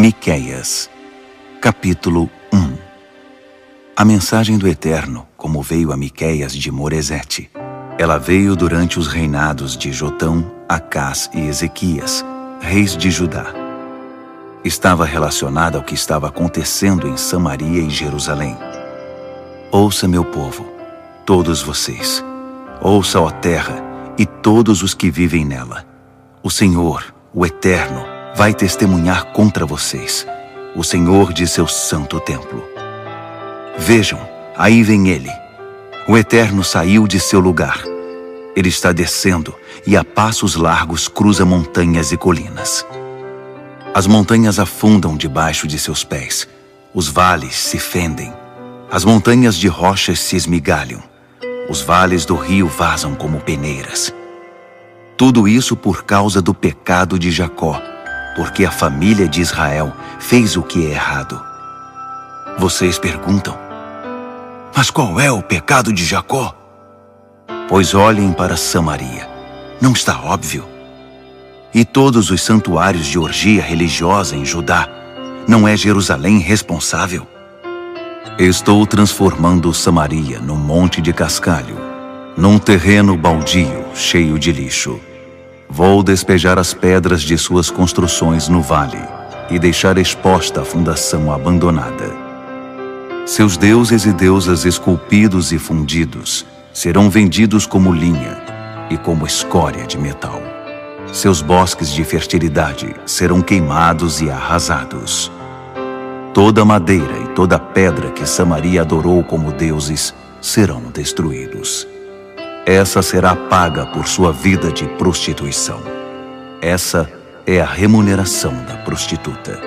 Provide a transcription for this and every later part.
Miqueias, capítulo 1. A mensagem do Eterno, como veio a Miqueias de Moresete. Ela veio durante os reinados de Jotão, Acás e Ezequias, reis de Judá. Estava relacionada ao que estava acontecendo em Samaria e Jerusalém. Ouça, meu povo, todos vocês. Ouça, ó terra, e todos os que vivem nela. O Senhor, o Eterno, vai testemunhar contra vocês, o Senhor de seu santo templo. Vejam, aí vem ele. O Eterno saiu de seu lugar. Ele está descendo e a passos largos cruza montanhas e colinas. As montanhas afundam debaixo de seus pés. Os vales se fendem. As montanhas de rochas se esmigalham. Os vales do rio vazam como peneiras. Tudo isso por causa do pecado de Jacó, porque a família de Israel fez o que é errado. Vocês perguntam: mas qual é o pecado de Jacó? Pois olhem para Samaria. Não está óbvio? E todos os santuários de orgia religiosa em Judá, não é Jerusalém responsável? Estou transformando Samaria num monte de cascalho, num terreno baldio cheio de lixo. Vou despejar as pedras de suas construções no vale e deixar exposta a fundação abandonada. Seus deuses e deusas esculpidos e fundidos serão vendidos como linha e como escória de metal. Seus bosques de fertilidade serão queimados e arrasados. Toda madeira e toda pedra que Samaria adorou como deuses serão destruídos. Essa será paga por sua vida de prostituição. Essa é a remuneração da prostituta.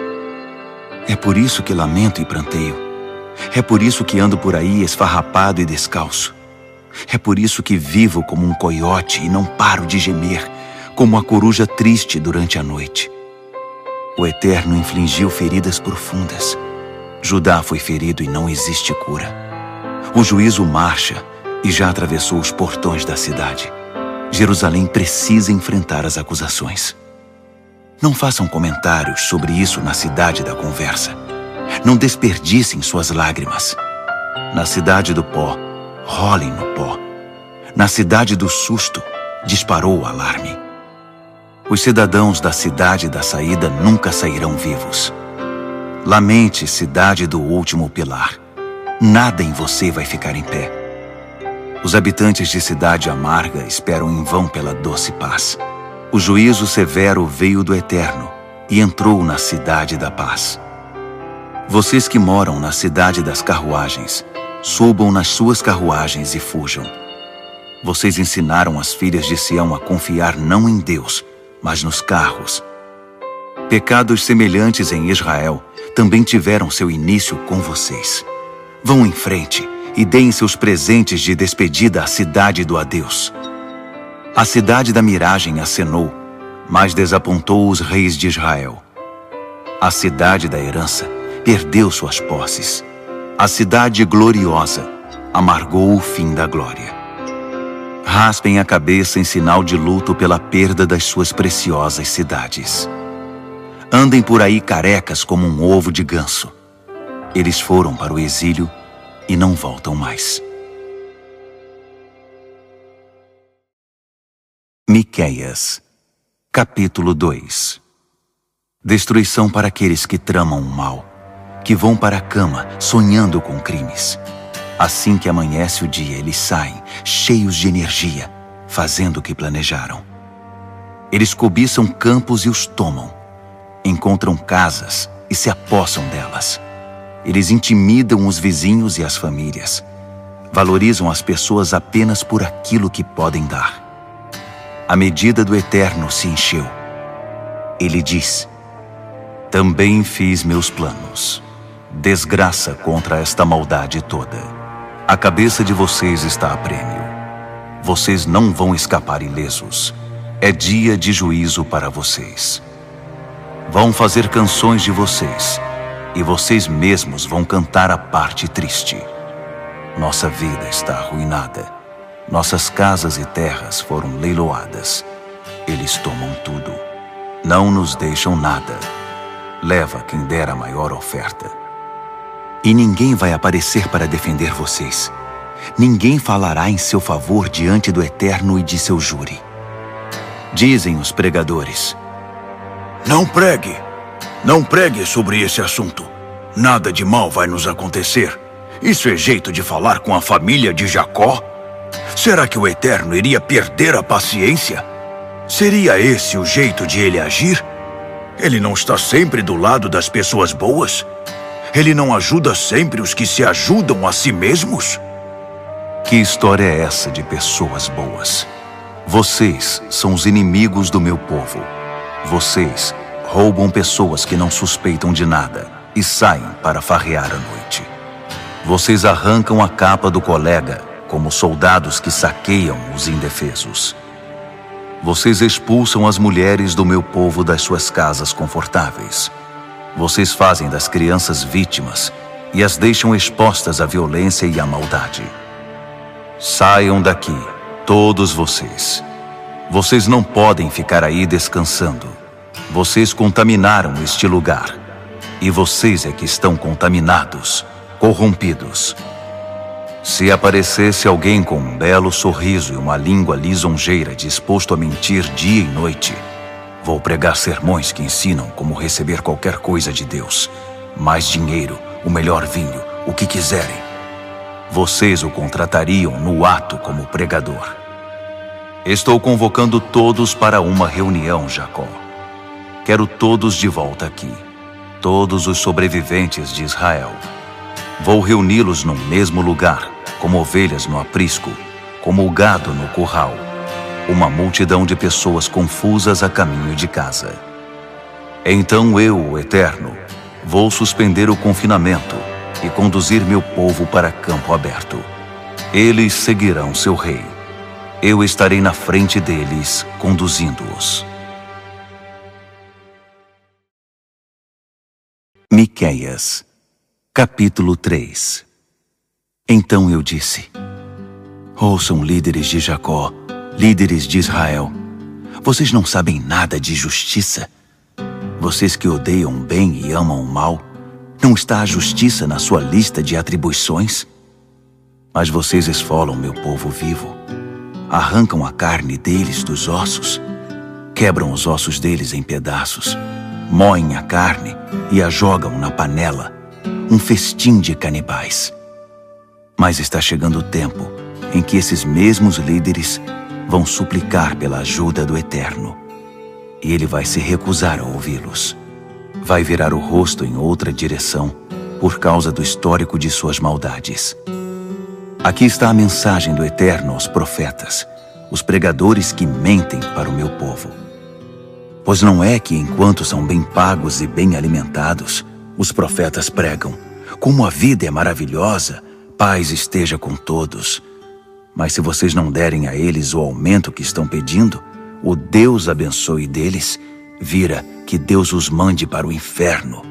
É por isso que lamento e pranteio. É por isso que ando por aí esfarrapado e descalço. É por isso que vivo como um coiote e não paro de gemer, como a coruja triste durante a noite. O Eterno infligiu feridas profundas. Judá foi ferido e não existe cura. O juízo marcha e já atravessou os portões da cidade. Jerusalém precisa enfrentar as acusações. Não façam comentários sobre isso na cidade da conversa. Não desperdicem suas lágrimas. Na cidade do pó, rolem no pó. Na cidade do susto, disparou o alarme. Os cidadãos da cidade da saída nunca sairão vivos. Lamente, cidade do último pilar. Nada em você vai ficar em pé. Os habitantes de cidade amarga esperam em vão pela doce paz. O juízo severo veio do Eterno e entrou na cidade da paz. Vocês que moram na cidade das carruagens, subam nas suas carruagens e fujam. Vocês ensinaram as filhas de Sião a confiar não em Deus, mas nos carros. Pecados semelhantes em Israel também tiveram seu início com vocês. Vão em frente e deem seus presentes de despedida à cidade do adeus. A cidade da miragem acenou, mas desapontou os reis de Israel. A cidade da herança perdeu suas posses. A cidade gloriosa amargou o fim da glória. Raspem a cabeça em sinal de luto pela perda das suas preciosas cidades. Andem por aí carecas como um ovo de ganso. Eles foram para o exílio e não voltam mais. Miqueias, capítulo 2. Destruição para aqueles que tramam o mal, que vão para a cama sonhando com crimes. Assim que amanhece o dia, eles saem, cheios de energia, fazendo o que planejaram. Eles cobiçam campos e os tomam. Encontram casas e se apossam delas. Eles intimidam os vizinhos e as famílias. Valorizam as pessoas apenas por aquilo que podem dar. A medida do Eterno se encheu. Ele diz: também fiz meus planos. Desgraça contra esta maldade toda. A cabeça de vocês está a prêmio. Vocês não vão escapar ilesos. É dia de juízo para vocês. Vão fazer canções de vocês, e vocês mesmos vão cantar a parte triste. Nossa vida está arruinada. Nossas casas e terras foram leiloadas. Eles tomam tudo. Não nos deixam nada. leva quem der a maior oferta. E ninguém vai aparecer para defender vocês. Ninguém falará em seu favor diante do Eterno e de seu júri. Dizem os pregadores: Não pregue! Não pregue sobre esse assunto. Nada de mal vai nos acontecer. Isso é jeito de falar com a família de Jacó? Será que o Eterno iria perder a paciência? Seria esse o jeito de ele agir? Ele não está sempre do lado das pessoas boas? Ele não ajuda sempre os que se ajudam a si mesmos? Que história é essa de pessoas boas? Vocês são os inimigos do meu povo. Vocês roubam pessoas que não suspeitam de nada e saem para farrear à noite. Vocês arrancam a capa do colega como soldados que saqueiam os indefesos. Vocês expulsam as mulheres do meu povo das suas casas confortáveis. Vocês fazem das crianças vítimas e as deixam expostas à violência e à maldade. Saiam daqui, todos vocês. Vocês não podem ficar aí descansando. Vocês contaminaram este lugar. E vocês é que estão contaminados, corrompidos. Se aparecesse alguém com um belo sorriso e uma língua lisonjeira disposto a mentir dia e noite, vou pregar sermões que ensinam como receber qualquer coisa de Deus. Mais dinheiro, o melhor vinho, o que quiserem. Vocês o contratariam no ato como pregador. Estou convocando todos para uma reunião, Jacó. Quero todos de volta aqui. Todos os sobreviventes de Israel. Vou reuni-los no mesmo lugar, como ovelhas no aprisco, como o gado no curral. Uma multidão de pessoas confusas a caminho de casa. Então eu, o Eterno, vou suspender o confinamento e conduzir meu povo para campo aberto. Eles seguirão seu rei. Eu estarei na frente deles, conduzindo-os. Miqueias, capítulo 3. Então eu disse: Ouçam, líderes de Jacó, líderes de Israel. Vocês não sabem nada de justiça? Vocês que odeiam o bem e amam o mal, não está a justiça na sua lista de atribuições? Mas vocês esfolam meu povo vivo. Arrancam a carne deles dos ossos, quebram os ossos deles em pedaços, moem a carne e a jogam na panela, um festim de canibais. Mas está chegando o tempo em que esses mesmos líderes vão suplicar pela ajuda do Eterno, e ele vai se recusar a ouvi-los. Vai virar o rosto em outra direção por causa do histórico de suas maldades. Aqui está a mensagem do Eterno aos profetas, os pregadores que mentem para o meu povo. Pois não é que enquanto são bem pagos e bem alimentados, os profetas pregam: como a vida é maravilhosa, paz esteja com todos. Mas se vocês não derem a eles o aumento que estão pedindo, o Deus abençoe deles, vira que Deus os mande para o inferno.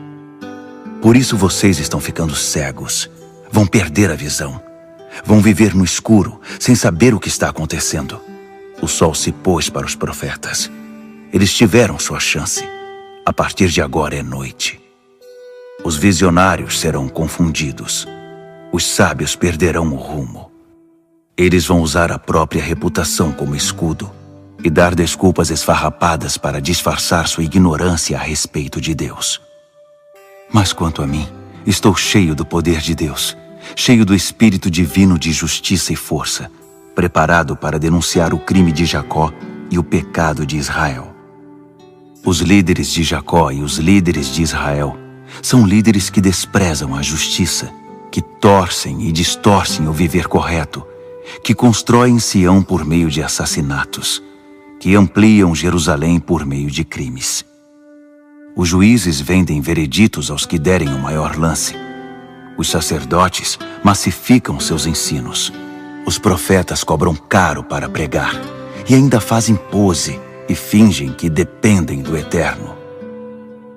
Por isso vocês estão ficando cegos, vão perder a visão. Vão viver no escuro, sem saber o que está acontecendo. O sol se pôs para os profetas. Eles tiveram sua chance. A partir de agora é noite. Os visionários serão confundidos. Os sábios perderão o rumo. Eles vão usar a própria reputação como escudo e dar desculpas esfarrapadas para disfarçar sua ignorância a respeito de Deus. Mas quanto a mim, estou cheio do poder de Deus, cheio do Espírito Divino de justiça e força, preparado para denunciar o crime de Jacó e o pecado de Israel. Os líderes de Jacó e os líderes de Israel são líderes que desprezam a justiça, que torcem e distorcem o viver correto, que constroem Sião por meio de assassinatos, que ampliam Jerusalém por meio de crimes. Os juízes vendem vereditos aos que derem o maior lance. Os sacerdotes massificam seus ensinos. Os profetas cobram caro para pregar e ainda fazem pose e fingem que dependem do Eterno.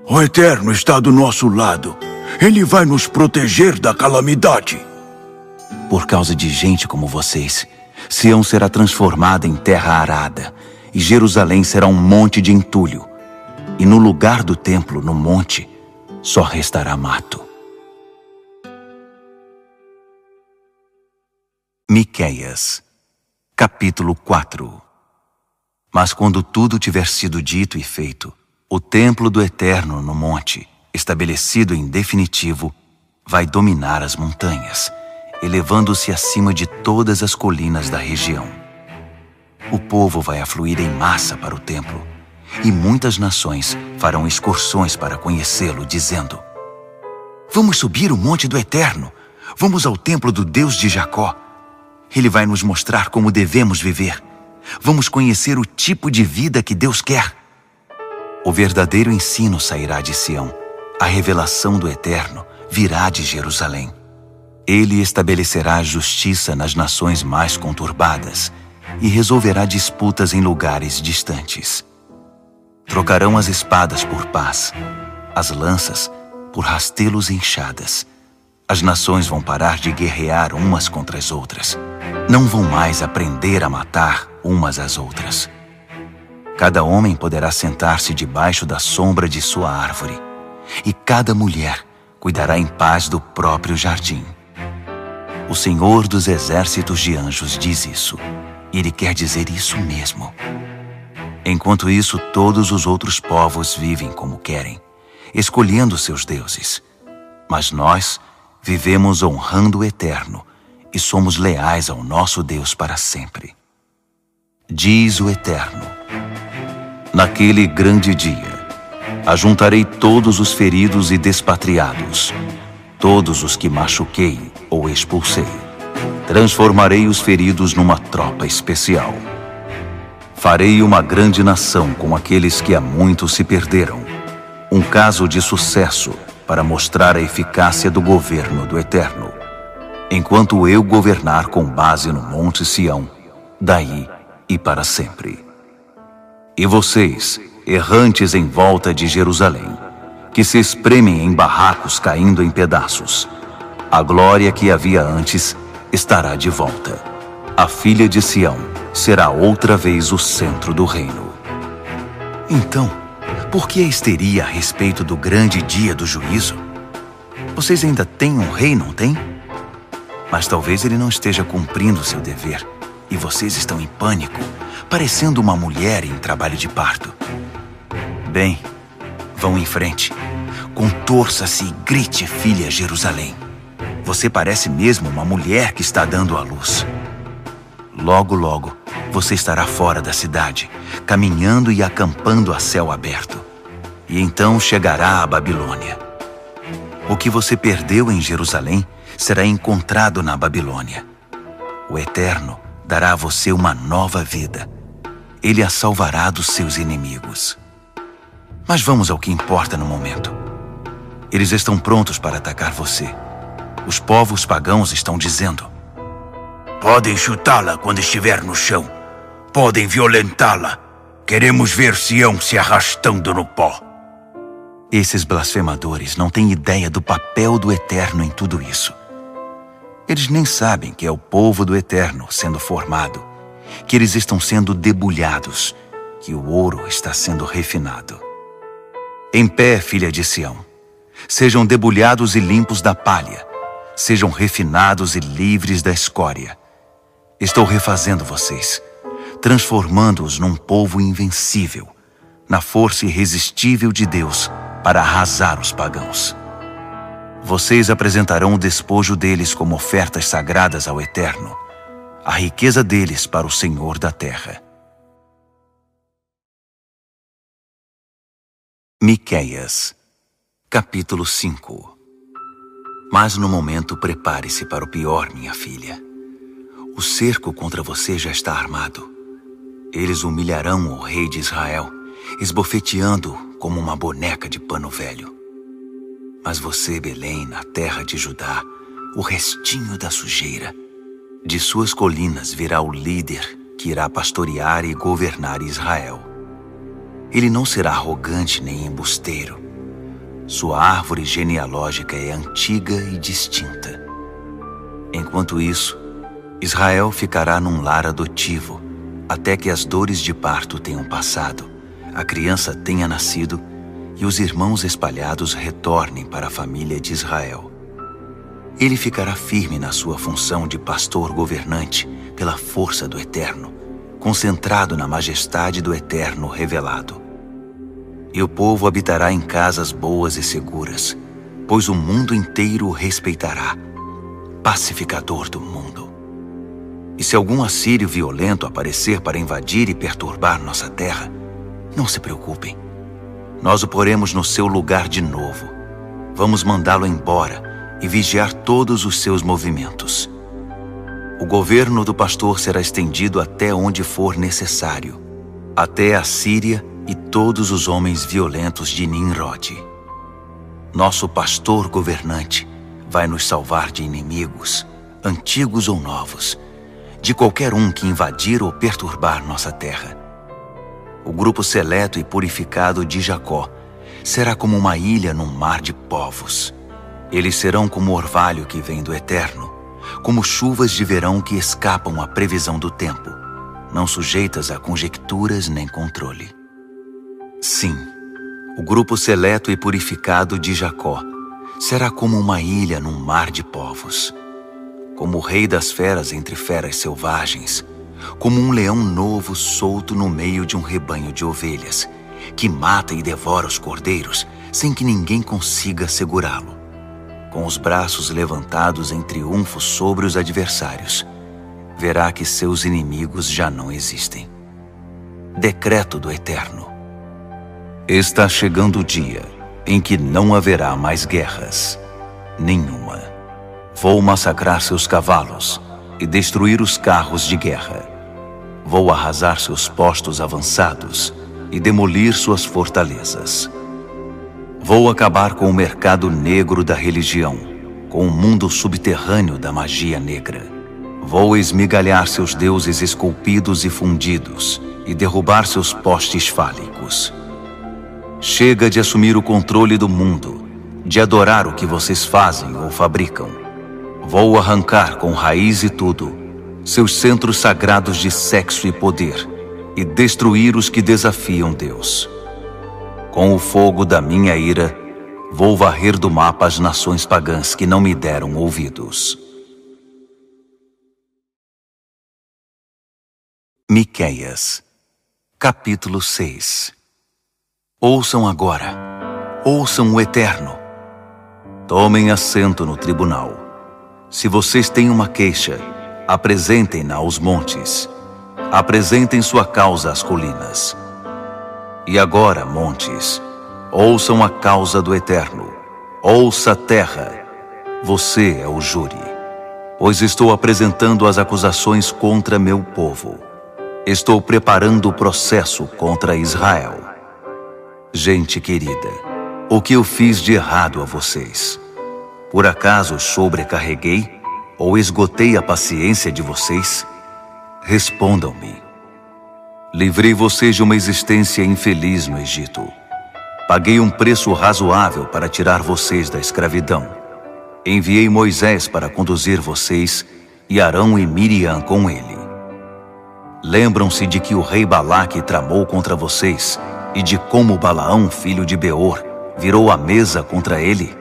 O Eterno está do nosso lado. Ele vai nos proteger da calamidade. Por causa de gente como vocês, Sião será transformada em terra arada e Jerusalém será um monte de entulho. E no lugar do templo, no monte, só restará mato. Miqueias, capítulo 4. Mas quando tudo tiver sido dito e feito, o templo do Eterno no monte, estabelecido em definitivo, vai dominar as montanhas, elevando-se acima de todas as colinas da região. O povo vai afluir em massa para o templo, e muitas nações farão excursões para conhecê-lo, dizendo: Vamos subir o monte do Eterno, vamos ao templo do Deus de Jacó. Ele vai nos mostrar como devemos viver. Vamos conhecer o tipo de vida que Deus quer. O verdadeiro ensino sairá de Sião. A revelação do Eterno virá de Jerusalém. Ele estabelecerá a justiça nas nações mais conturbadas e resolverá disputas em lugares distantes. Trocarão as espadas por paz, as lanças por rastelos e enxadas. As nações vão parar de guerrear umas contra as outras. Não vão mais aprender a matar umas às outras. Cada homem poderá sentar-se debaixo da sombra de sua árvore, e cada mulher cuidará em paz do próprio jardim. O Senhor dos exércitos de anjos diz isso, e Ele quer dizer isso mesmo. Enquanto isso, todos os outros povos vivem como querem, escolhendo seus deuses. Mas nós vivemos honrando o Eterno e somos leais ao nosso Deus para sempre. Diz o Eterno: Naquele grande dia, ajuntarei todos os feridos e despatriados, todos os que machuquei ou expulsei. Transformarei os feridos numa tropa especial. Farei uma grande nação com aqueles que há muito se perderam. Um caso de sucesso para mostrar a eficácia do governo do Eterno. Enquanto eu governar com base no Monte Sião, daí e para sempre. E vocês, errantes em volta de Jerusalém, que se espremem em barracos caindo em pedaços, a glória que havia antes estará de volta. A filha de Sião será outra vez o centro do reino. Então, por que a histeria a respeito do grande dia do juízo? Vocês ainda têm um rei, não têm? Mas talvez ele não esteja cumprindo seu dever, e vocês estão em pânico, parecendo uma mulher em trabalho de parto. Bem, vão em frente. Contorça-se e grite, filha Jerusalém. Você parece mesmo uma mulher que está dando à luz. Logo, logo, você estará fora da cidade, caminhando e acampando a céu aberto. E então chegará a Babilônia. O que você perdeu em Jerusalém será encontrado na Babilônia. O Eterno dará a você uma nova vida. Ele a salvará dos seus inimigos. Mas vamos ao que importa no momento. Eles estão prontos para atacar você. Os povos pagãos estão dizendo: Podem chutá-la quando estiver no chão. Podem violentá-la. Queremos ver Sião se arrastando no pó. Esses blasfemadores não têm ideia do papel do Eterno em tudo isso. Eles nem sabem que é o povo do Eterno sendo formado, que eles estão sendo debulhados, que o ouro está sendo refinado. Em pé, filha de Sião, sejam debulhados e limpos da palha, sejam refinados e livres da escória. Estou refazendo vocês, transformando-os num povo invencível, na força irresistível de Deus para arrasar os pagãos. Vocês apresentarão o despojo deles como ofertas sagradas ao Eterno, a riqueza deles para o Senhor da terra. Miqueias, capítulo 5. Mas no momento prepare-se para o pior, minha filha. O cerco contra você já está armado. Eles humilharão o rei de Israel, esbofeteando-o como uma boneca de pano velho. Mas você, Belém, na terra de Judá, o restinho da sujeira, de suas colinas virá o líder que irá pastorear e governar Israel. Ele não será arrogante nem embusteiro. Sua árvore genealógica é antiga e distinta. Enquanto isso, Israel ficará num lar adotivo, até que as dores de parto tenham passado, a criança tenha nascido e os irmãos espalhados retornem para a família de Israel. Ele ficará firme na sua função de pastor governante pela força do Eterno, concentrado na majestade do Eterno revelado. E o povo habitará em casas boas e seguras, pois o mundo inteiro o respeitará, pacificador do mundo. E se algum assírio violento aparecer para invadir e perturbar nossa terra, não se preocupem. Nós o poremos no seu lugar de novo. Vamos mandá-lo embora e vigiar todos os seus movimentos. O governo do pastor será estendido até onde for necessário, até a Síria e todos os homens violentos de Nimrod. Nosso pastor governante vai nos salvar de inimigos, antigos ou novos, de qualquer um que invadir ou perturbar nossa terra. O grupo seleto e purificado de Jacó será como uma ilha num mar de povos. Eles serão como orvalho que vem do Eterno, como chuvas de verão que escapam à previsão do tempo, não sujeitas a conjecturas nem controle. Sim, o grupo seleto e purificado de Jacó será como uma ilha num mar de povos, como o rei das feras entre feras selvagens, como um leão novo solto no meio de um rebanho de ovelhas, que mata e devora os cordeiros sem que ninguém consiga segurá-lo, com os braços levantados em triunfo sobre os adversários. Verá que seus inimigos já não existem. Decreto do Eterno. Está chegando o dia em que não haverá mais guerras, nenhuma. Vou massacrar seus cavalos e destruir os carros de guerra. Vou arrasar seus postos avançados e demolir suas fortalezas. Vou acabar com o mercado negro da religião, com o mundo subterrâneo da magia negra. Vou esmigalhar seus deuses esculpidos e fundidos e derrubar seus postes fálicos. Chega de assumir o controle do mundo, de adorar o que vocês fazem ou fabricam. Vou arrancar com raiz e tudo seus centros sagrados de sexo e poder e destruir os que desafiam Deus. Com o fogo da minha ira, vou varrer do mapa as nações pagãs que não me deram ouvidos. Miqueias, capítulo 6. Ouçam agora, ouçam o Eterno. Tomem assento no tribunal. Se vocês têm uma queixa, apresentem-na aos montes. Apresentem sua causa às colinas. E agora, montes, ouçam a causa do Eterno. Ouça, terra, você é o júri. Pois estou apresentando as acusações contra meu povo. Estou preparando o processo contra Israel. Gente querida, o que eu fiz de errado a vocês? Por acaso sobrecarreguei ou esgotei a paciência de vocês? Respondam-me. Livrei vocês de uma existência infeliz no Egito. Paguei um preço razoável para tirar vocês da escravidão. Enviei Moisés para conduzir vocês e Arão e Miriam com ele. Lembram-se de que o rei Balaque tramou contra vocês e de como Balaão, filho de Beor, virou a mesa contra ele?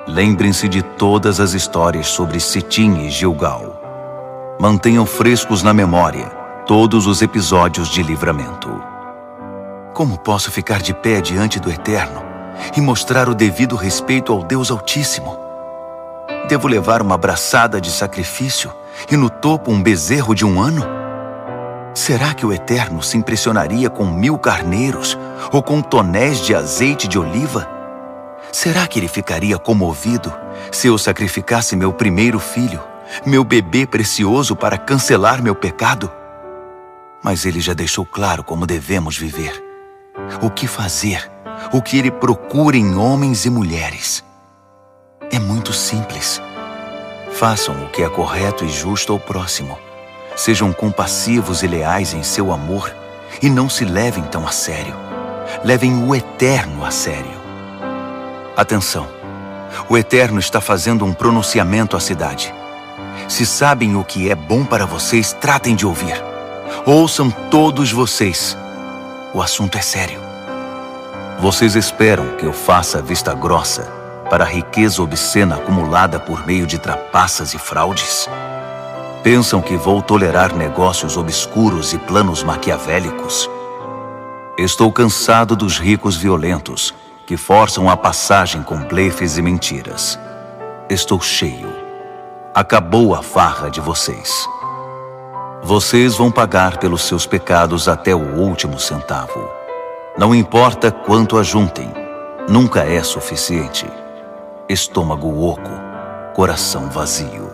Lembrem-se de todas as histórias sobre Sitim e Gilgal. Mantenham frescos na memória todos os episódios de livramento. Como posso ficar de pé diante do Eterno e mostrar o devido respeito ao Deus Altíssimo? Devo levar uma braçada de sacrifício e no topo um bezerro de 1 ano? Será que o Eterno se impressionaria com 1000 carneiros ou com tonéis de azeite de oliva? Será que ele ficaria comovido se eu sacrificasse meu primeiro filho, meu bebê precioso, para cancelar meu pecado? Mas ele já deixou claro como devemos viver, o que fazer, o que ele procura em homens e mulheres. É muito simples. Façam o que é correto e justo ao próximo. Sejam compassivos e leais em seu amor e não se levem tão a sério. Levem o Eterno a sério. Atenção! O Eterno está fazendo um pronunciamento à cidade. Se sabem o que é bom para vocês, tratem de ouvir. Ouçam todos vocês. O assunto é sério. Vocês esperam que eu faça vista grossa para a riqueza obscena acumulada por meio de trapaças e fraudes? Pensam que vou tolerar negócios obscuros e planos maquiavélicos? Estou cansado dos ricos violentos que forçam a passagem com blefes e mentiras. Estou cheio. Acabou a farra de vocês. Vocês vão pagar pelos seus pecados até o último centavo. Não importa quanto ajuntem, nunca é suficiente. Estômago oco, coração vazio.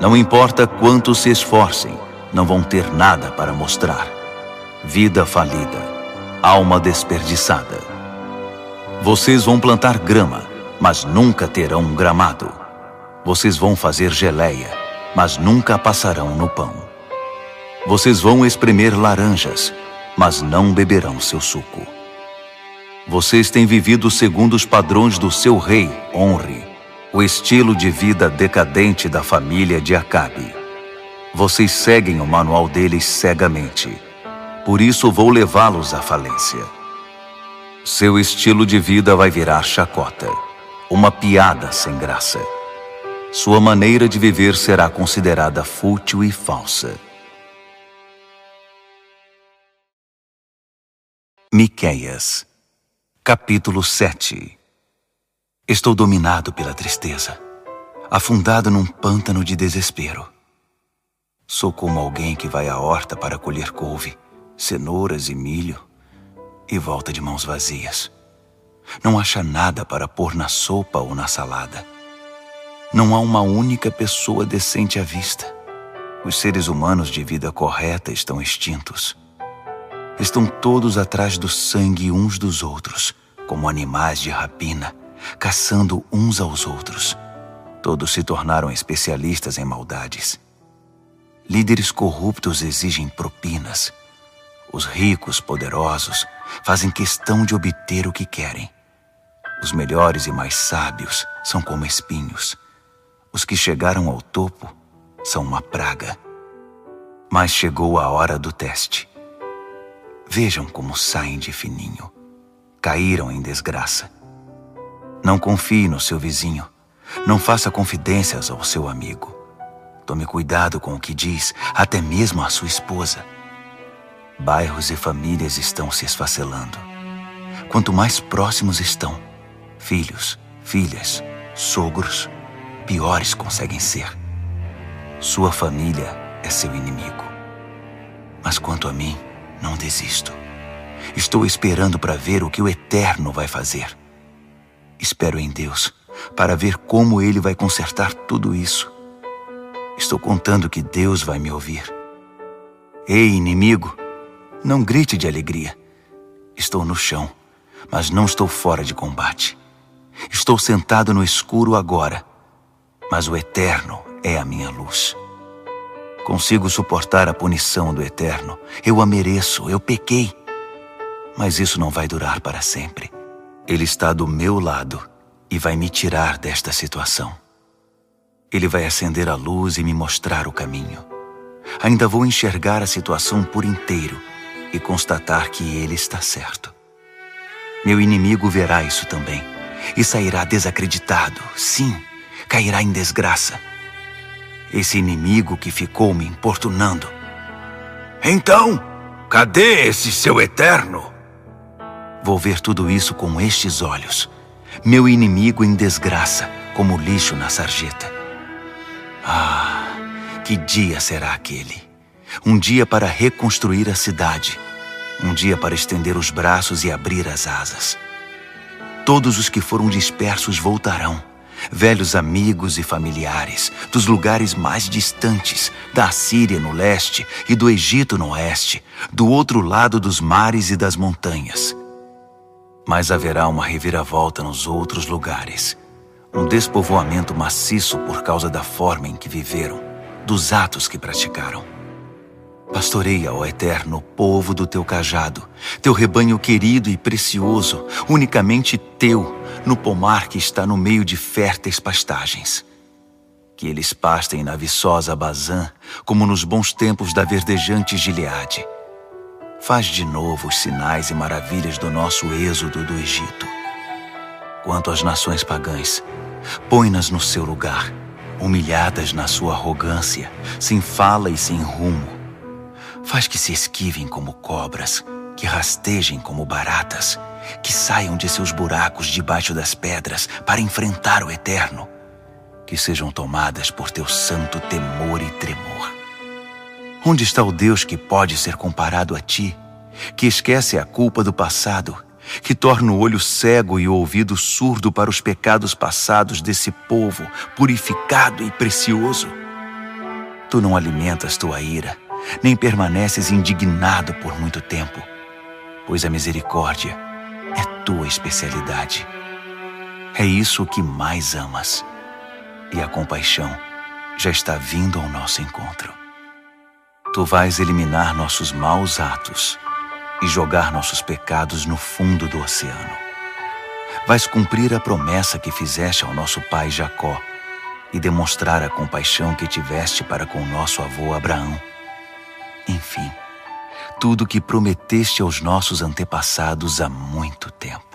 Não importa quanto se esforcem, não vão ter nada para mostrar. Vida falida, alma desperdiçada. Vocês vão plantar grama, mas nunca terão um gramado. Vocês vão fazer geleia, mas nunca a passarão no pão. Vocês vão espremer laranjas, mas não beberão seu suco. Vocês têm vivido segundo os padrões do seu rei, Onri, o estilo de vida decadente da família de Acabe. Vocês seguem o manual deles cegamente. Por isso vou levá-los à falência. Seu estilo de vida vai virar chacota, uma piada sem graça. Sua maneira de viver será considerada fútil e falsa. Miqueias, capítulo 7. Estou dominado pela tristeza, afundado num pântano de desespero. Sou como alguém que vai à horta para colher couve, cenouras e milho e volta de mãos vazias. Não acha nada para pôr na sopa ou na salada. Não há uma única pessoa decente à vista. Os seres humanos de vida correta estão extintos. Estão todos atrás do sangue uns dos outros, como animais de rapina, caçando uns aos outros. Todos se tornaram especialistas em maldades. Líderes corruptos exigem propinas. Os ricos, poderosos, fazem questão de obter o que querem. Os melhores e mais sábios são como espinhos. Os que chegaram ao topo são uma praga. Mas chegou a hora do teste. Vejam como saem de fininho. Caíram em desgraça. Não confie no seu vizinho. Não faça confidências ao seu amigo. Tome cuidado com o que diz, até mesmo à sua esposa. Bairros e famílias estão se esfacelando. Quanto mais próximos estão, filhos, filhas, sogros, piores conseguem ser. Sua família é seu inimigo. Mas quanto a mim, não desisto. Estou esperando para ver o que o Eterno vai fazer. Espero em Deus para ver como Ele vai consertar tudo isso. Estou contando que Deus vai me ouvir. Ei, inimigo, não grite de alegria. Estou no chão, mas não estou fora de combate. Estou sentado no escuro agora, mas o Eterno é a minha luz. Consigo suportar a punição do Eterno. Eu a mereço, eu pequei. Mas isso não vai durar para sempre. Ele está do meu lado e vai me tirar desta situação. Ele vai acender a luz e me mostrar o caminho. Ainda vou enxergar a situação por inteiro e constatar que ele está certo. Meu inimigo verá isso também e sairá desacreditado. Sim, cairá em desgraça. Esse inimigo que ficou me importunando. Então, cadê esse seu Eterno? Vou ver tudo isso com estes olhos. Meu inimigo em desgraça, como lixo na sarjeta. Ah, que dia será aquele? Um dia para reconstruir a cidade. Um dia para estender os braços e abrir as asas. Todos os que foram dispersos voltarão. Velhos amigos e familiares, dos lugares mais distantes, da Assíria no leste e do Egito no oeste, do outro lado dos mares e das montanhas. Mas haverá uma reviravolta nos outros lugares, um despovoamento maciço por causa da forma em que viveram, dos atos que praticaram. Pastoreia, ó Eterno, povo do teu cajado, teu rebanho querido e precioso, unicamente teu, no pomar que está no meio de férteis pastagens. Que eles pastem na viçosa Bazã, como nos bons tempos da verdejante Gileade. Faz de novo os sinais e maravilhas do nosso êxodo do Egito. Quanto às nações pagãs, põe-nas no seu lugar, humilhadas na sua arrogância, sem fala e sem rumo. Faz que se esquivem como cobras, que rastejem como baratas, que saiam de seus buracos debaixo das pedras para enfrentar o Eterno, que sejam tomadas por teu santo temor e tremor. Onde está o Deus que pode ser comparado a ti, que esquece a culpa do passado, que torna o olho cego e o ouvido surdo para os pecados passados desse povo purificado e precioso? Tu não alimentas tua ira, nem permaneces indignado por muito tempo, pois a misericórdia é tua especialidade. É isso que mais amas, e a compaixão já está vindo ao nosso encontro. Tu vais eliminar nossos maus atos e jogar nossos pecados no fundo do oceano. Vais cumprir a promessa que fizeste ao nosso pai Jacó e demonstrar a compaixão que tiveste para com nosso avô Abraão. Enfim, tudo o que prometeste aos nossos antepassados há muito tempo.